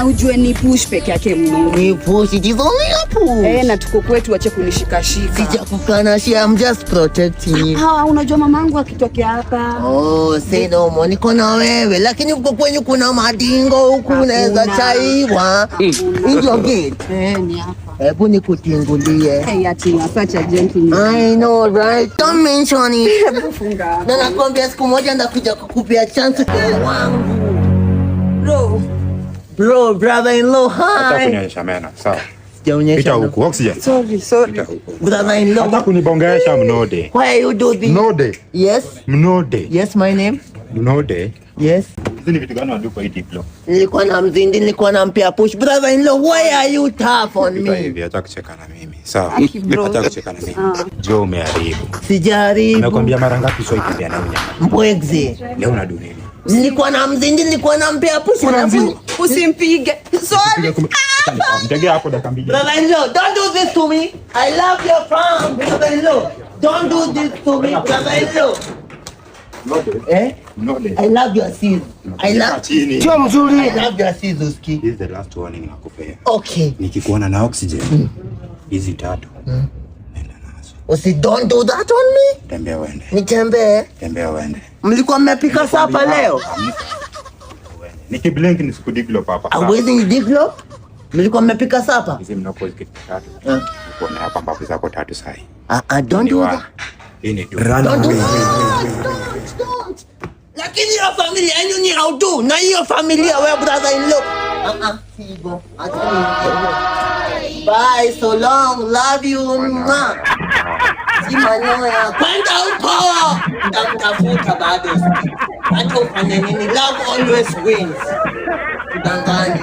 na ujue ni push peke yake mno. Ni push, it is only a push. Na tuko kwetu, wache kunishikashika. Sijakukana, I'm just protecting you. Unajua mamangu akitokea hapa. Say no more, niko na wewe. Lakini huko kwenyu kuna madingo huku unaweza chaiwa. Ndio gate. Ni hapa. Hebu nikutingulie. Ati such a gentleman. I know, right? Don't mention it. Hebu funga. Na nakwambia siku moja ndakuja kukupia chance wangu. Bro, brother-in-law, hi. Hata kunionyesha meno, sawa. Sijaonyesha huku, oxygen. Sorry. Brother-in-law. Hata kunibongesha Mnode. Why you do this? Mnode. Yes. Mnode. Yes, my name. Mnode. Yes. Hizi ni vitu gani unatupa hii diplo? Nilikuwa na mzindi, nilikuwa nampea push. Brother-in-law, why are you tough on me? Hivi acha kucheka na mimi. Sawa. Bro. Acha kucheka na mimi. Jo, umeharibu. Sijaribu. Nakwambia mara ngapi sio ikimbia na unyama. Mbwegze. Leo unadu nini? Nilikuwa na mzindi, nilikuwa nampea push. Usimpige. Sorry. Mtegea hapo dakika mbili. Brother-in-law, don't do this to me. I love your farm, brother-in-law. Don't do this to me, brother-in-law. Mnode. I love your seeds. I love chini. Sio mzuri. I love your seeds, Uski. This is the last warning nakupea. Okay. Nikikuona na oxygen. Hizi tatu. Nenda nazo. Don't do that on me. Tembea uende. Nitembee. Tembea uende. Mlikuwa mmepika sapa leo? Nikiblink nisikudiklo papa. Hawezi nidiklo? Mlikuwa mmepika sapa? Hizi mnoko kitu tatu. Kuona hapa mbavu zako tatu sahi. Don't do that. Hii ni tu. Don't do that. Don't. Lakini hiyo familia yenu ni haudu. Na hiyo familia wewe brother-in-law. Sibo. Bye, so long. Love you. Simanyoya. Kwenda huko. Ndakutafuta bado. Hata ufanye nini? Love always wins. Tudangani.